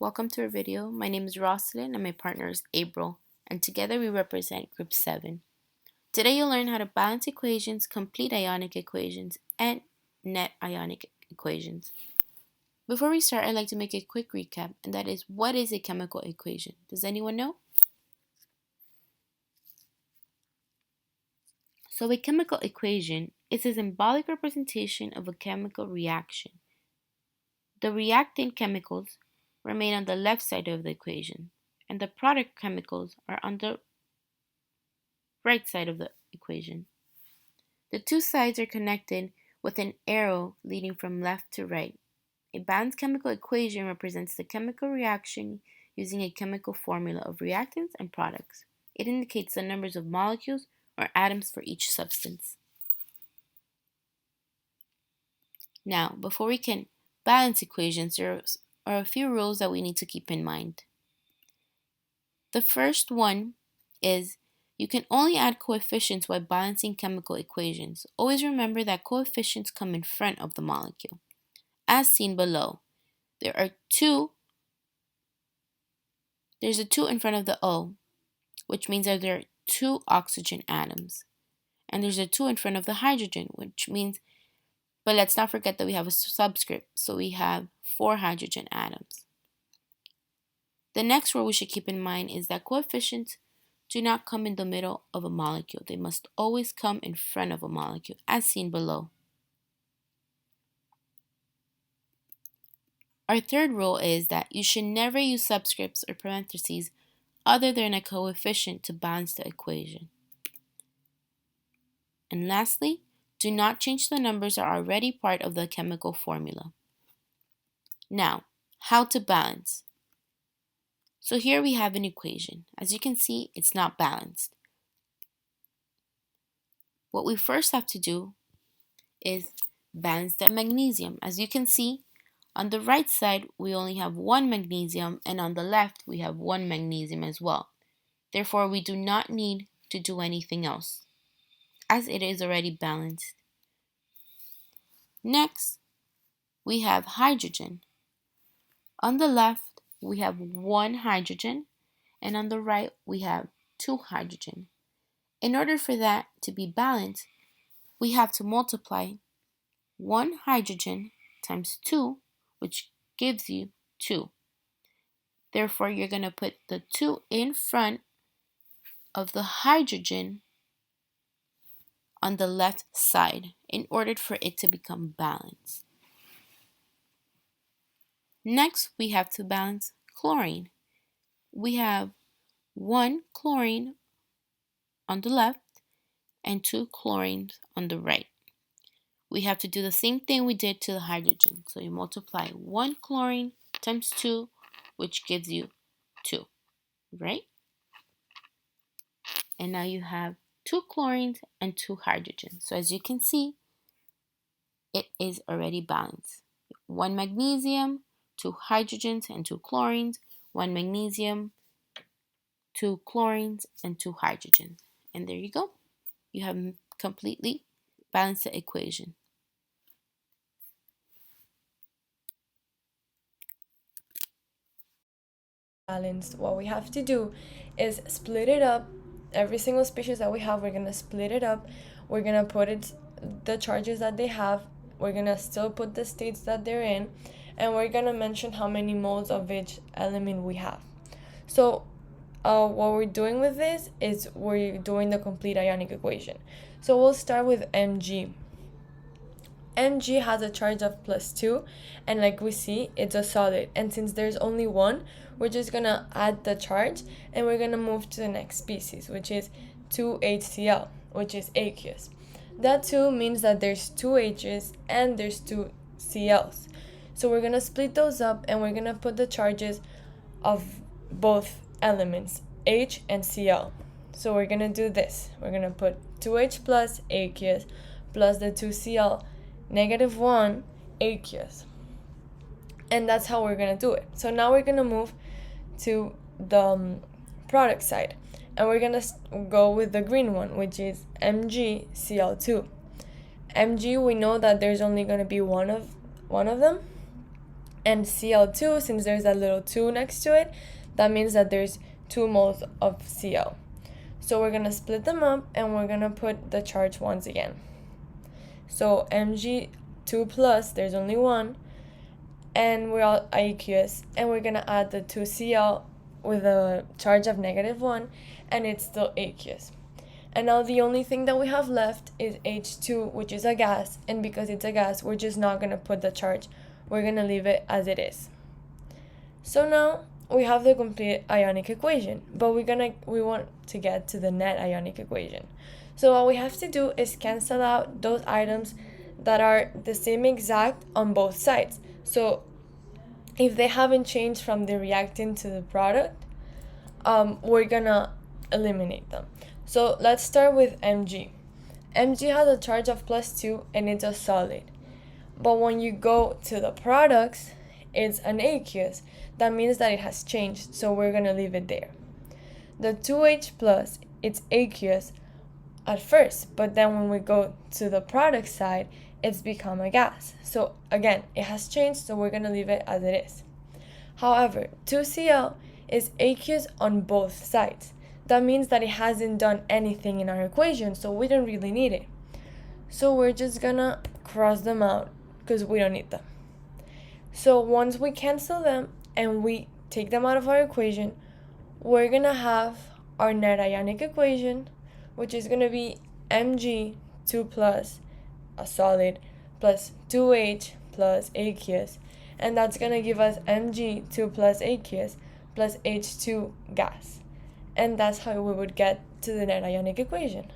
welcome to our video. My name is Rosalind and my partner is April, and together we represent Group 7. Today you'll learn how to balance equations, complete ionic equations, and net ionic equations. Before we start, I'd like to make a quick recap, and that is, what is a chemical equation? Does anyone know? So a chemical equation is a symbolic representation of a chemical reaction. The reactant chemicals remain on the left side of the equation, and the product chemicals are on the right side of the equation. The two sides are connected with an arrow leading from left to right. A balanced chemical equation represents the chemical reaction using a chemical formula of reactants and products. It indicates the numbers of molecules or atoms for each substance. Now, before we can balance equations, there are a few rules that we need to keep in mind. The first one is you can only add coefficients while balancing chemical equations. Always remember that coefficients come in front of the molecule. As seen below, there's a 2 in front of the O, which means that there are 2 oxygen atoms. And there's a 2 in front of the hydrogen, which means, but let's not forget that we have a subscript, so we have 4 hydrogen atoms. The next rule we should keep in mind is that coefficients do not come in the middle of a molecule. They must always come in front of a molecule, as seen below. Our third rule is that you should never use subscripts or parentheses other than a coefficient to balance the equation. And lastly, do not change the numbers that are already part of the chemical formula. Now, how to balance? So here we have an equation. As you can see, it's not balanced. What we first have to do is balance the magnesium. As you can see, on the right side, we only have 1 magnesium, and on the left, we have 1 magnesium as well. Therefore, we do not need to do anything else, as it is already balanced. Next, we have hydrogen. On the left, we have 1 hydrogen, and on the right, we have 2 hydrogen. In order for that to be balanced, we have to multiply 1 hydrogen times 2, which gives you 2. Therefore, you're going to put the 2 in front of the hydrogen on the left side in order for it to become balanced. Next, we have to balance chlorine. We have 1 chlorine on the left and 2 chlorines on the right. We have to do the same thing we did to the hydrogen. So you multiply 1 chlorine times 2, which gives you 2, right? And now you have 2 chlorines and 2 hydrogens. So as you can see, it is already balanced. 1 magnesium, 2 hydrogens and 2 chlorines, 1 magnesium, 2 chlorines, and 2 hydrogens. And there you go. You have completely balanced the equation. Balanced, what we have to do is split it up. Every single species that we have, we're going to split it up. We're going to put the charges that they have. We're going to still put the states that they're in, and we're going to mention how many moles of each element we have. So what we're doing with this is we're doing the complete ionic equation. So we'll start with Mg. Mg has a charge of +2, and like we see, it's a solid. And since there's only 1, we're just going to add the charge, and we're going to move to the next species, which is 2HCl, which is aqueous. That 2 means that there's 2 H's and there's 2 Cl's. So we're going to split those up, and we're going to put the charges of both elements, H and Cl. So we're going to do this. We're going to put 2H plus aqueous plus the 2Cl -1 aqueous. And that's how we're going to do it. So now we're going to move to the product side. And we're going to go with the green one, which is MgCl2. Mg, we know that there's only going to be one of them. And Cl2, since there's that little 2 next to it, that means that there's 2 moles of Cl. So we're going to split them up and we're going to put the charge once again. So Mg2 plus, there's only one, and we're all aqueous, and we're going to add the 2Cl with a charge of -1, and it's still aqueous. And now the only thing that we have left is H2, which is a gas, and because it's a gas, we're just not going to put the charge. We're going to leave it as it is. So now we have the complete ionic equation, but we want to get to the net ionic equation. So all we have to do is cancel out those items that are the same exact on both sides. So if they haven't changed from the reactant to the product, we're gonna eliminate them. So let's start with Mg. Mg has a charge of +2 and it's a solid. But when you go to the products, it's an aqueous. That means that it has changed, so we're gonna leave it there. The 2H plus, it's aqueous at first, but then when we go to the product side, it's become a gas. So again, it has changed, so we're gonna leave it as it is. However, 2Cl is aqueous on both sides. That means that it hasn't done anything in our equation, so we don't really need it. So we're just gonna cross them out because we don't need them. So once we cancel them and we take them out of our equation, we're gonna have our net ionic equation, which is gonna be Mg2 plus a solid plus 2H plus aqueous, and that's gonna give us Mg2 plus aqueous plus H2 gas. And that's how we would get to the net ionic equation.